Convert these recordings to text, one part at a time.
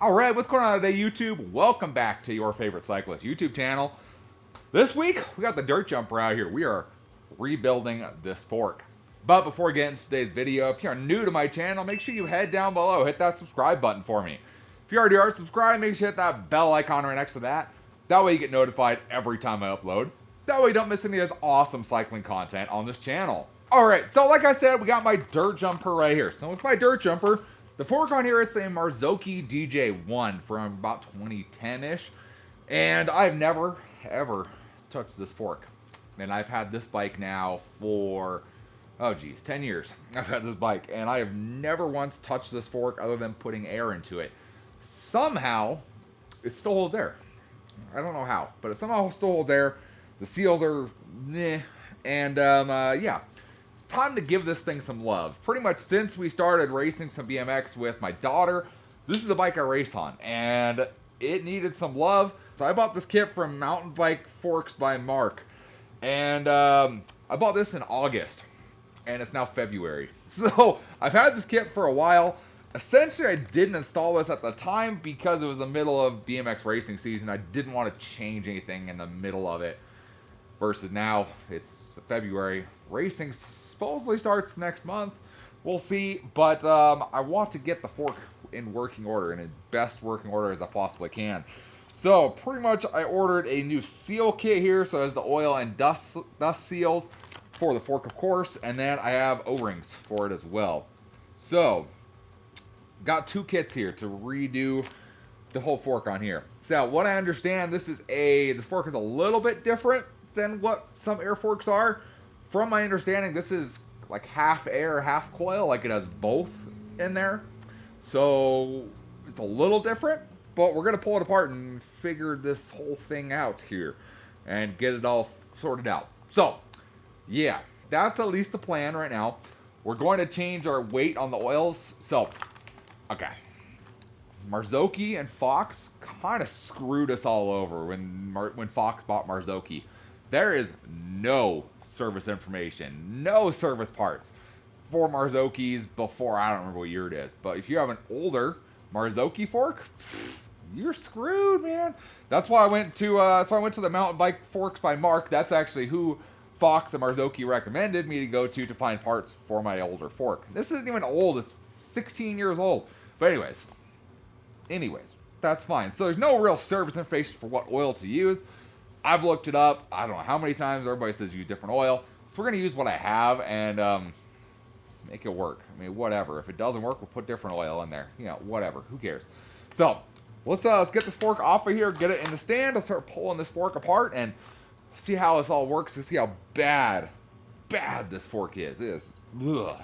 Alright, what's going on today, YouTube? Welcome back to your favorite cyclist YouTube channel. This week, we got the dirt jumper out here. We are rebuilding this fork. But before we get into today's video, if you're new to my channel, make sure you head down below, hit that subscribe button for me. If you already are subscribed, make sure you hit that bell icon right next to that. That way you get notified every time I upload. That way you don't miss any of this awesome cycling content on this channel. Alright, so like I said, we got my dirt jumper right here. So with my dirt jumper, the fork on here, it's a Marzocchi DJ1 from about 2010-ish. And I've never, ever touched this fork. And I've had this bike now for, 10 years. I've had this bike, and I have never once touched this fork other than putting air into it. Somehow, it still holds air. I don't know how, but it somehow still holds air. The seals are meh. And, yeah. It's time to give this thing some love. Pretty much since we started racing some BMX with my daughter, this is the bike I race on, and it needed some love. So I bought this kit from Mountain Bike Forks by Mark, and I bought this in August, and it's now February. So I've had this kit for a while. Essentially, I didn't install this at the time because it was the middle of BMX racing season. I didn't want to change anything in the middle of it. Versus now, it's February. Racing supposedly starts next month. We'll see. But I want to get the fork in working order, in the best working order as I possibly can. So pretty much I ordered a new seal kit here. So it has the oil and dust seals for the fork, of course. And then I have O-rings for it as well. So got two kits here to redo the whole fork on here. So what I understand, this fork is a little bit different than what some air forks are. From my understanding, this is like half air, half coil, like it has both in there. So it's a little different, but we're gonna pull it apart and figure this whole thing out here and get it all sorted out. So yeah, that's at least the plan right now. We're going to change our weight on the oils. So, okay. Marzocchi and Fox kind of screwed us all over when Fox bought Marzocchi. There is no service information, no service parts for Marzocchis before, I don't remember what year it is. But if you have an older Marzocchi fork, you're screwed, man. That's why I went to the Mountain Bike Forks by Mark. That's actually who Fox and Marzocchi recommended me to go to find parts for my older fork. This isn't even old, it's 16 years old. But anyways, that's fine. So there's no real service information for what oil to use. I've looked it up. I don't know how many times. Everybody says use different oil. So we're going to use what I have and make it work. I mean, whatever. If it doesn't work, we'll put different oil in there. You know, whatever. Who cares? So let's get this fork off of here, get it in the stand. I'll start pulling this fork apart and see how this all works to see how bad this fork is. It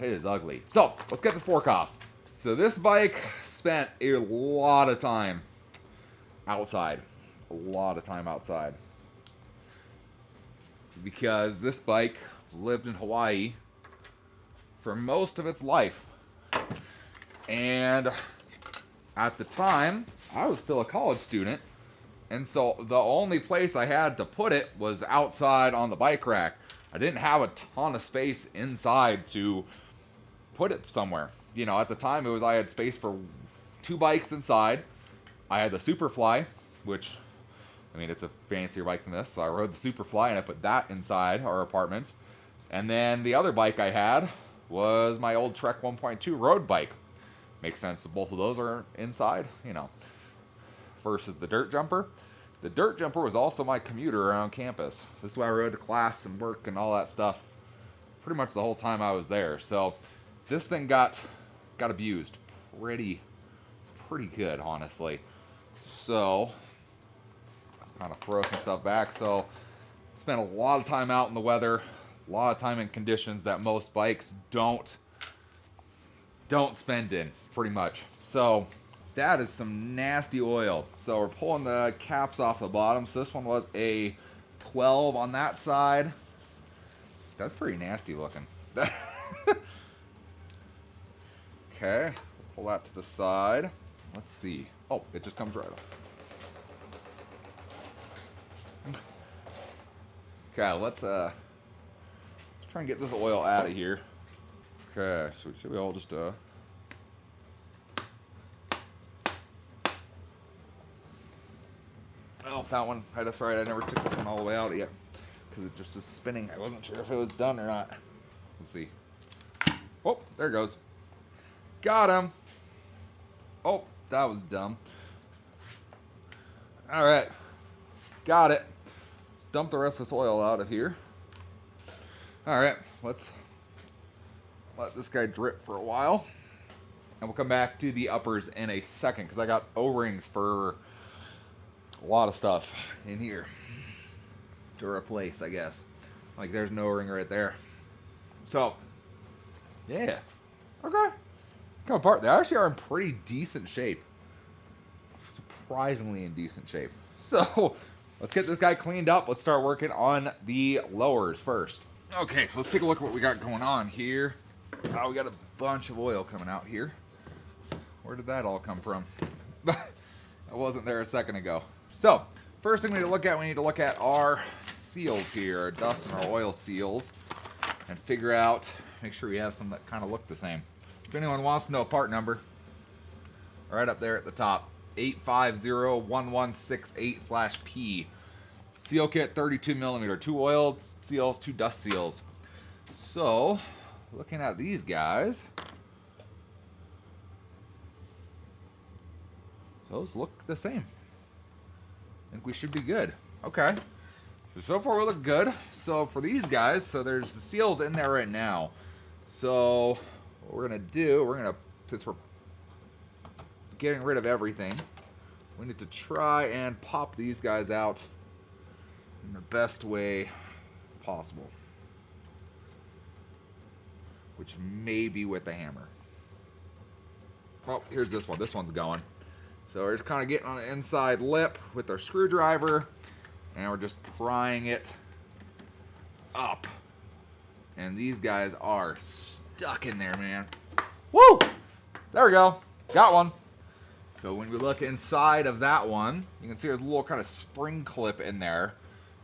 is ugly. So let's get this fork off. So this bike spent a lot of time outside. Because this bike lived in Hawaii for most of its life. And at the time, I was still a college student. And so the only place I had to put it was outside on the bike rack. I didn't have a ton of space inside to put it somewhere. You know, at the time, I had space for 2 bikes inside. I had the Superfly, which, I mean, it's a fancier bike than this, so I rode the Superfly and I put that inside our apartment. And then the other bike I had was my old Trek 1.2 road bike. Makes sense that both of those are inside, you know, versus the dirt jumper. The dirt jumper was also my commuter around campus. This is why I rode to class and work and all that stuff pretty much the whole time I was there. So this thing got abused pretty good, honestly. So let's kind of throw some stuff back. So spent a lot of time out in the weather, a lot of time in conditions that most bikes don't spend in, pretty much. So that is some nasty oil. So we're pulling the caps off the bottom. So this one was a 12 on that side. That's pretty nasty looking. Okay, pull that to the side. Let's see. Oh, it just comes right off. Okay, let's try and get this oil out of here. Okay, so we should be all just Oh, that one, that's right, I never took this one all the way out yet. Because it just was spinning. I wasn't sure if it was done or not. Let's see. Oh, there it goes. Got him. Oh, that was dumb. All right. Got it. Let's dump the rest of this oil out of here. All right, let's let this guy drip for a while. And we'll come back to the uppers in a second because I got O-rings for a lot of stuff in here to replace, I guess. Like there's an O-ring right there. So, yeah. Okay. Come apart. They actually are in pretty decent shape. Surprisingly in decent shape. So, let's get this guy cleaned up. Let's start working on the lowers first. Okay, so let's take a look at what we got going on here. Oh, we got a bunch of oil coming out here. Where did that all come from? I wasn't there a second ago. So, first thing we need to look at our seals here, our dust and our oil seals, and figure out, make sure we have some that kind of look the same. If anyone wants to know a part number, right up there at the top, 8501168/P. Seal kit 32mm, 2 oiled seals, 2 dust seals. So, looking at these guys, those look the same. I think we should be good. Okay. So far we look good. So for these guys, so there's the seals in there right now. So what we're gonna do, since we're getting rid of everything, we need to try and pop these guys out in the best way possible. Which may be with the hammer. Well, here's this one. This one's going. So we're just kind of getting on the inside lip with our screwdriver, and we're just prying it up. And these guys are stuck in there, man. Woo! There we go. Got one. So when we look inside of that one, you can see there's a little kind of spring clip in there.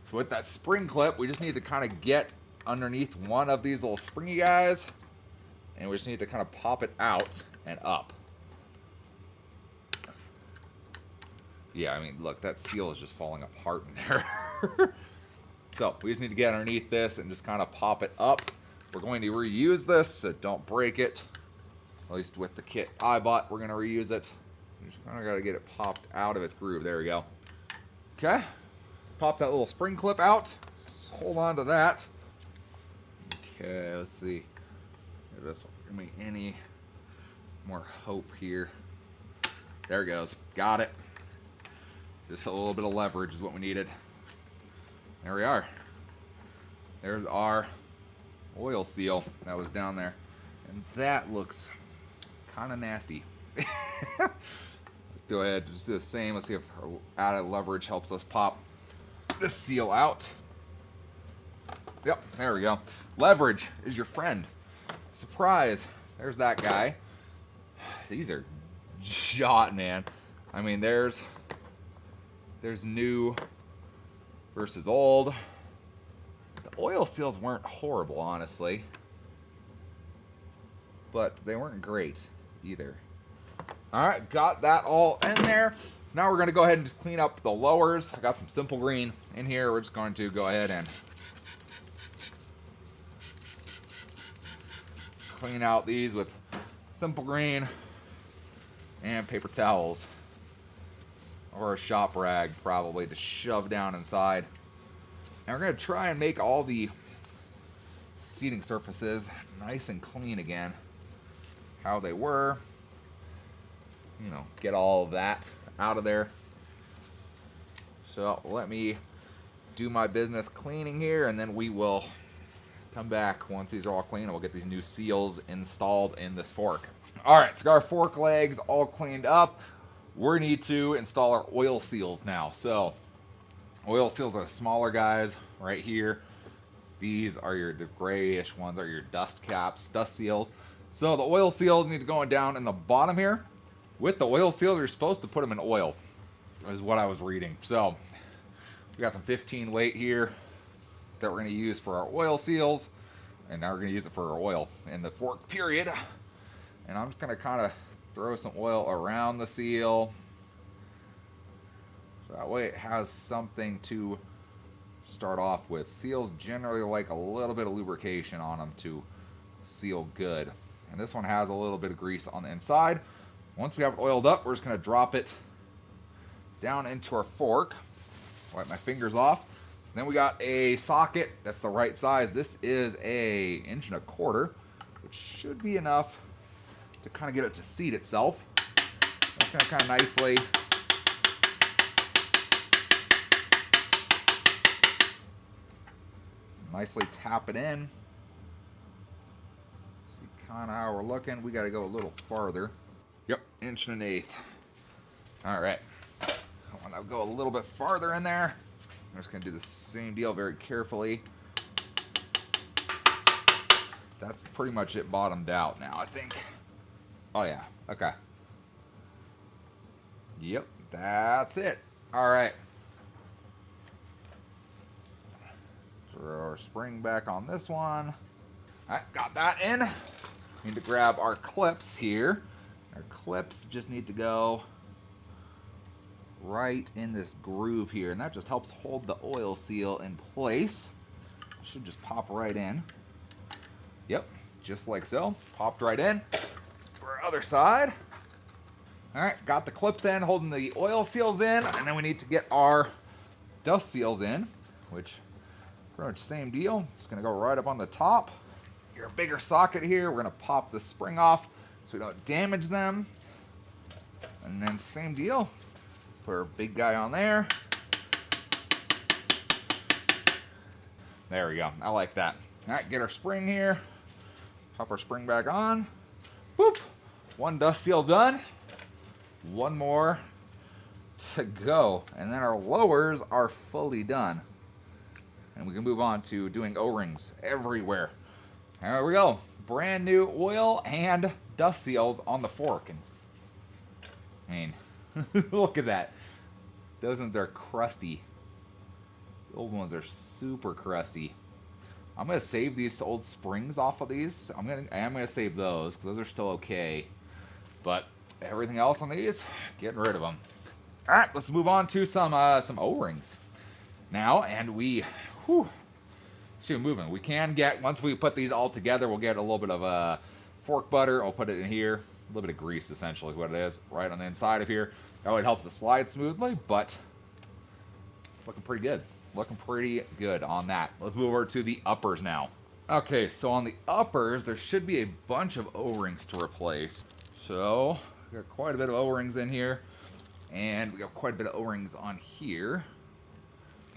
So with that spring clip, we just need to kind of get underneath one of these little springy guys, and we just need to kind of pop it out and up. Yeah, I mean, look, that seal is just falling apart in there. So we just need to get underneath this and just kind of pop it up. We're going to reuse this, so don't break it. At least with the kit I bought, we're going to reuse it. We just kind of got to get it popped out of its groove. There we go. Okay. Pop that little spring clip out. Just hold on to that. Okay, let's see. If this will give me any more hope here. There it goes. Got it. Just a little bit of leverage is what we needed. There we are. There's our oil seal that was down there. And that looks kind of nasty. Let's go ahead, just do the same. Let's see if our added leverage helps us pop this seal out. Yep, there we go. Leverage is your friend. Surprise. There's that guy. These are shot, man. I mean, there's new versus old. The oil seals weren't horrible, honestly. But they weren't great either. Alright, got that all in there. So now we're going to go ahead and just clean up the lowers. I got some Simple Green in here. We're just going to go ahead and clean out these with Simple Green and paper towels. Or a shop rag, probably, to shove down inside. And we're going to try and make all the seating surfaces nice and clean again. How they were. You know, get all of that out of there. So let me do my business cleaning here, and then we will come back once these are all clean, and we'll get these new seals installed in this fork. Alright, so our fork legs all cleaned up. We need to install our oil seals now. So, oil seals are smaller guys right here. These are the grayish ones are your dust caps, dust seals. So the oil seals need to go down in the bottom here. With the oil seals, you're supposed to put them in oil, is what I was reading. So, we got some 15 weight here that we're going to use for our oil seals. And now we're going to use it for our oil in the fork period. And I'm just going to kind of throw some oil around the seal. That way it has something to start off with. Seals generally like a little bit of lubrication on them to seal good. And this one has a little bit of grease on the inside. Once we have it oiled up, we're just going to drop it down into our fork. Wipe my fingers off. Then we got a socket that's the right size. This is a 1.25 inch, which should be enough to kind of get it to seat itself. That's going to kind of nicely tap it in. See kind of how we're looking. We got to go a little farther. Yep, 1.1 inch. All right. I want to go a little bit farther in there. I'm just going to do the same deal very carefully. That's pretty much it bottomed out now, I think. Oh, yeah. Okay. Yep, that's it. All right. Throw our spring back on this one. All right, got that in. Need to grab our clips here. Our clips just need to go right in this groove here, and that just helps hold the oil seal in place. Should just pop right in. Yep, just like so. Popped right in. For our other side. All right, got the clips in, holding the oil seals in, and then we need to get our dust seals in, which pretty much same deal. It's gonna go right up on the top. Your bigger socket here, we're gonna pop the spring off so we don't damage them. And then same deal. Put our big guy on there. There we go. I like that. All right, get our spring here. Pop our spring back on. Boop. One dust seal done. One more to go. And then our lowers are fully done. And we can move on to doing O-rings everywhere. There we go. Brand new oil and dust seals on the fork. And I mean, look at that. Those ones are crusty. The old ones are super crusty. I'm gonna save these old springs off of these. I am gonna save those because those are still okay. But everything else on these, getting rid of them. All right, let's move on to some O-rings now, and we shoot moving. We can get, once we put these all together, we'll get a little bit of fork butter. I'll put it in here. A little bit of grease, essentially, is what it is, right on the inside of here. That really helps it slide smoothly, but looking pretty good. Looking pretty good on that. Let's move over to the uppers now. Okay, so on the uppers, there should be a bunch of O-rings to replace. So, we got quite a bit of O-rings in here, and we got quite a bit of O-rings on here.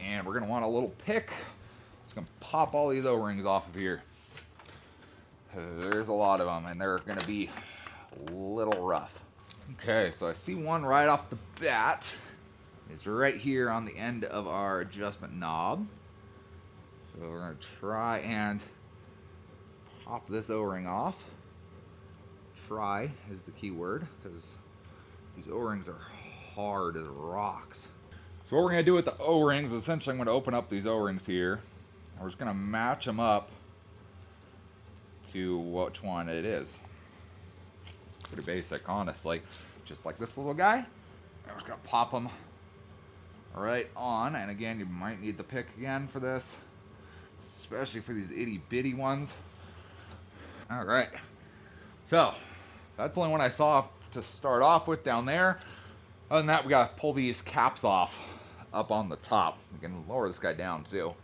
And we're gonna want a little pick. Just gonna pop all these O-rings off of here. There's a lot of them, and they're gonna be a little rough. Okay, so I see one right off the bat. It's right here on the end of our adjustment knob. So we're gonna try and pop this O-ring off. Try is the key word, because these O-rings are hard as rocks. So what we're gonna do with the O-rings, essentially I'm gonna open up these O-rings here. And we're just gonna match them up to which one it is. Pretty basic, honestly. Just like this little guy. And we're just gonna pop them right on. And again, you might need the pick again for this, especially for these itty bitty ones. All right. So that's the only one I saw to start off with down there. Other than that, we gotta pull these caps off up on the top. We can lower this guy down too.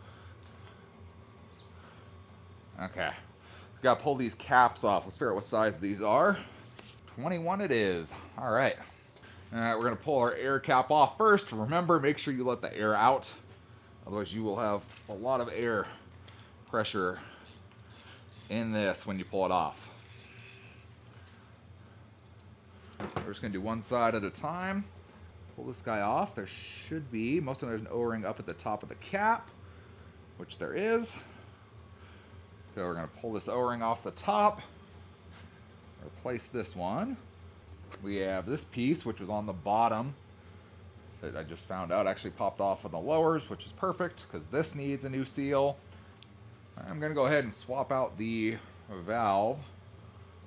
Okay. We gotta pull these caps off. Let's figure out what size these are. 21 it is. All right. All right, we're gonna pull our air cap off first. Remember, make sure you let the air out. Otherwise you will have a lot of air pressure in this when you pull it off. We're just gonna do one side at a time. Pull this guy off. There should be, most of them, there's an O-ring up at the top of the cap, which there is. So we're gonna pull this O-ring off the top. Replace this one. We have this piece, which was on the bottom, that I just found out actually popped off on the lowers, which is perfect because this needs a new seal. I'm gonna go ahead and swap out the valve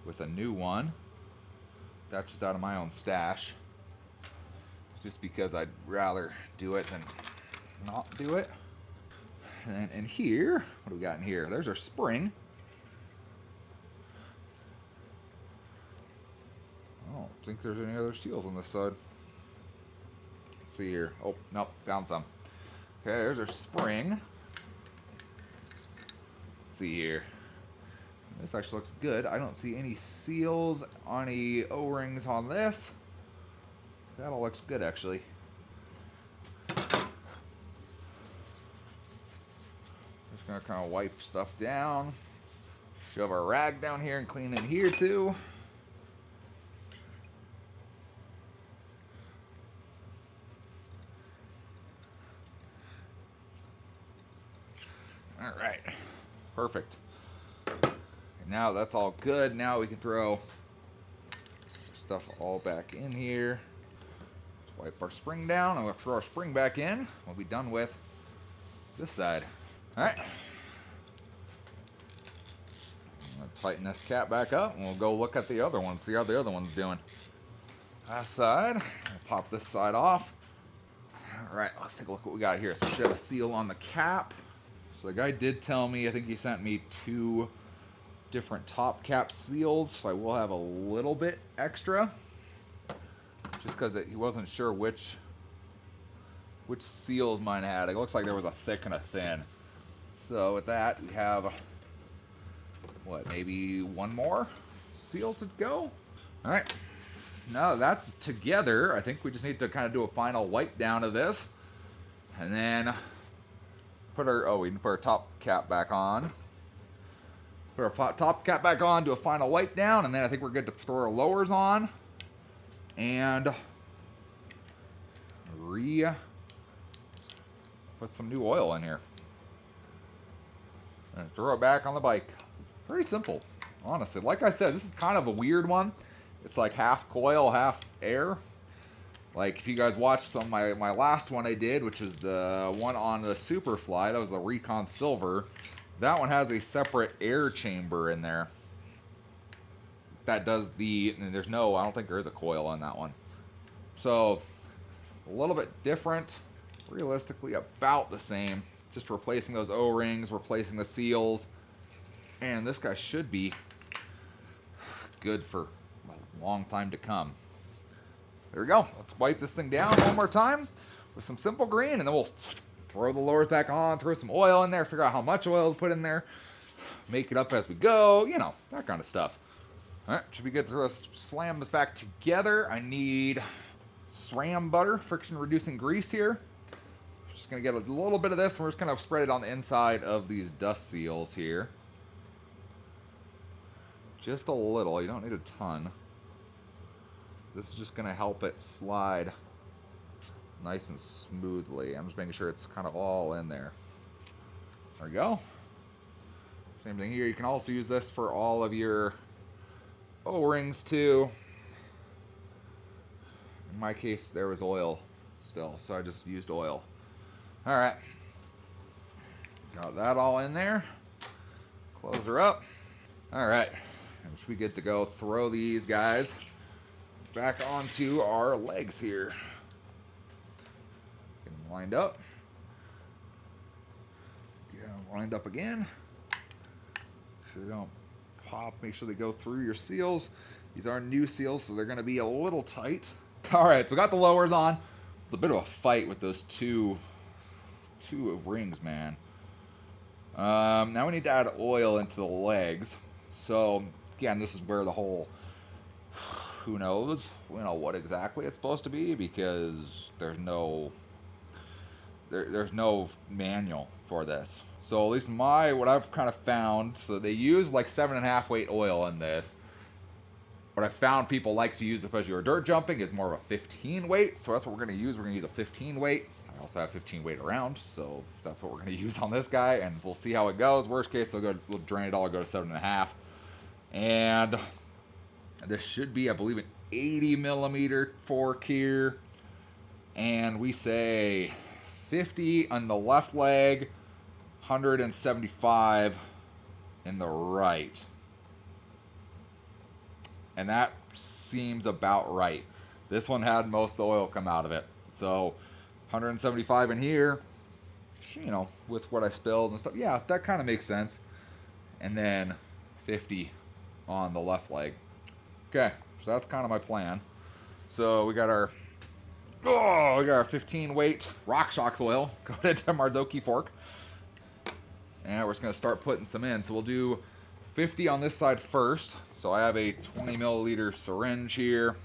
with a new one. That's just out of my own stash. just because I'd rather do it than not do it. And then in here, what do we got in here? There's our spring. I don't think there's any other seals on this side. Let's see here. Oh, nope, found some. Okay, there's our spring. Let's see here. This actually looks good. I don't see any seals on any O-rings on this. That all looks good, actually. Just gonna kind of wipe stuff down. Shove our rag down here and clean in here too. All right, perfect. And now that's all good. Now we can throw stuff all back in here. Let's wipe our spring down, and we'll throw our spring back in. We'll be done with this side. All right. I'm gonna tighten this cap back up, and we'll go look at the other one, see how the other one's doing. Last side. I'll pop this side off. All right, let's take a look at what we got here. So we should have a seal on the cap. So the guy did tell me, I think he sent me 2 different top cap seals, so I will have a little bit extra, just because he wasn't sure which seals mine had. It looks like there was a thick and a thin. So with that, we have, what, maybe 1 more seal to go? All right, now that that's together, I think we just need to kind of do a final wipe down of this, and then put our, we can put our top cap back on. Put our top cap back on, do a final wipe down, and then I think we're good to throw our lowers on. And put some new oil in here. And throw it back on the bike. Pretty simple, honestly. Like I said, this is kind of a weird one. It's like half coil, half air. Like if you guys watched my last one I did, which was the one on the Superfly, that was the Recon Silver. That one has a separate air chamber in there. That does and there's no, I don't think there is a coil on that one. So, a little bit different. Realistically, about the same. Just replacing those O-rings, replacing the seals. And this guy should be good for a long time to come. There we go. Let's wipe this thing down one more time with some Simple Green, and then we'll throw the lowers back on, throw some oil in there, figure out how much oil to put in there, make it up as we go, you know, that kind of stuff. All right, should be good to slam this back together. I need SRAM butter, friction reducing grease here. Just gonna get a little bit of this, and we're just gonna spread it on the inside of these dust seals here. Just a little, you don't need a ton. This is just gonna help it slide nice and smoothly. I'm just making sure it's kind of all in there. There we go. Same thing here. You can also use this for all of your O-rings too. In my case, there was oil still, so I just used oil. All right. Got that all in there. Close her up. All right. We should be good to go. Throw these guys back onto our legs here. Get them lined up. Get them lined up again. So they don't pop. Make sure they go through your seals. These are new seals, so they're going to be a little tight. All right, so we got the lowers on. It's a bit of a fight with those two rings, man. Now we need to add oil into the legs. So again, this is where the whole who knows, you know, what exactly it's supposed to be, because there's no manual for this. So at least what I've kind of found, so they use like 7.5 weight oil in this. What I found people like to use, especially for dirt jumping, is more of a 15 weight. So that's what we're going to use. We're going to use a 15 weight. I also have 15 weight around, so that's what we're going to use on this guy, and we'll see how it goes. Worst case, we'll drain it all, go to 7.5. And this should be, I believe, an 80 millimeter fork here. And we say 50 on the left leg, 175 in the right. And that seems about right. This one had most of the oil come out of it. So 175 in here, you know, with what I spilled and stuff. Yeah, that kind of makes sense. And then 50 on the left leg. Okay, so that's kind of my plan. So we got our 15 weight RockShox oil going into Marzocchi fork. And we're just going to start putting some in. So we'll do 50 on this side first. So I have a 20 milliliter syringe here.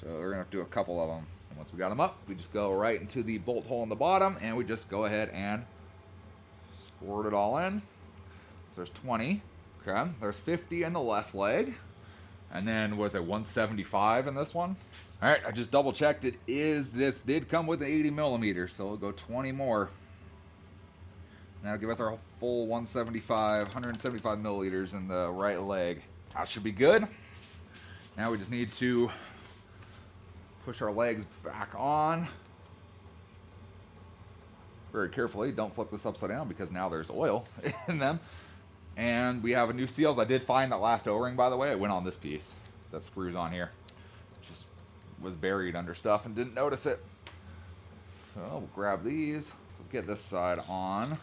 So we're going to have to do a couple of them. And once we got them up, we just go right into the bolt hole in the bottom, and we just go ahead and squirt it all in. So there's 20. Okay, there's 50 in the left leg. And then was it 175 in this one? All right, I just double checked. This did come with an 80 millimeter, so we'll go 20 more. That'll give us our full 175 milliliters in the right leg. That should be good. Now we just need to push our legs back on very carefully. Don't flip this upside down because now there's oil in them. And we have a new seals. I did find that last O-ring, by the way. It went on this piece that screws on here. Just was buried under stuff and didn't notice it. So we'll grab these. Let's get this side on.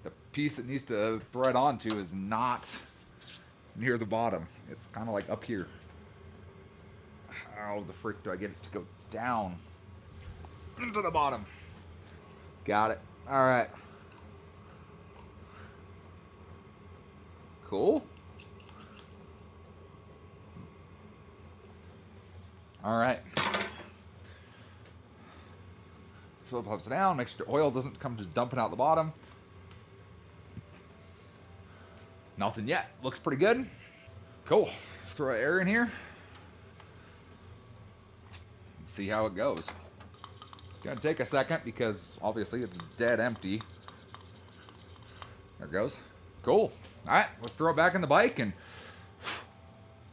The piece it needs to thread onto is not near the bottom. It's kind of like up here. How the frick do I get it to go down into the bottom? Got it. All right. Cool. All right. Flip upside down. Make sure the oil doesn't come just dumping out the bottom. Nothing yet. Looks pretty good. Cool. Let's throw air in here. Let's see how it goes. It's gonna take a second because obviously it's dead empty. There it goes. Cool. All right, let's throw it back in the bike and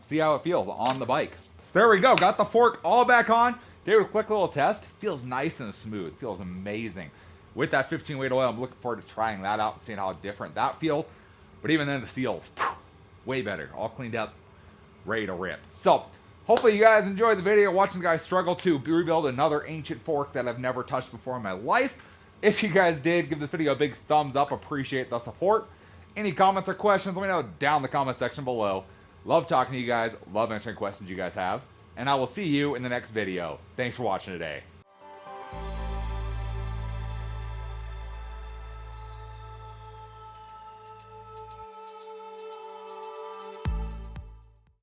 see how it feels on the bike. So there we go. Got the fork all back on. Gave it a quick little test. Feels nice and smooth. Feels amazing. With that 15 weight oil, I'm looking forward to trying that out and seeing how different that feels. But even then, the seals, way better. All cleaned up, ready to rip. So hopefully you guys enjoyed the video, watching the guys struggle to rebuild another ancient fork that I've never touched before in my life. If you guys did, give this video a big thumbs up. Appreciate the support. Any comments or questions, let me know down in the comment section below. Love talking to you guys. Love answering questions you guys have. And I will see you in the next video. Thanks for watching today.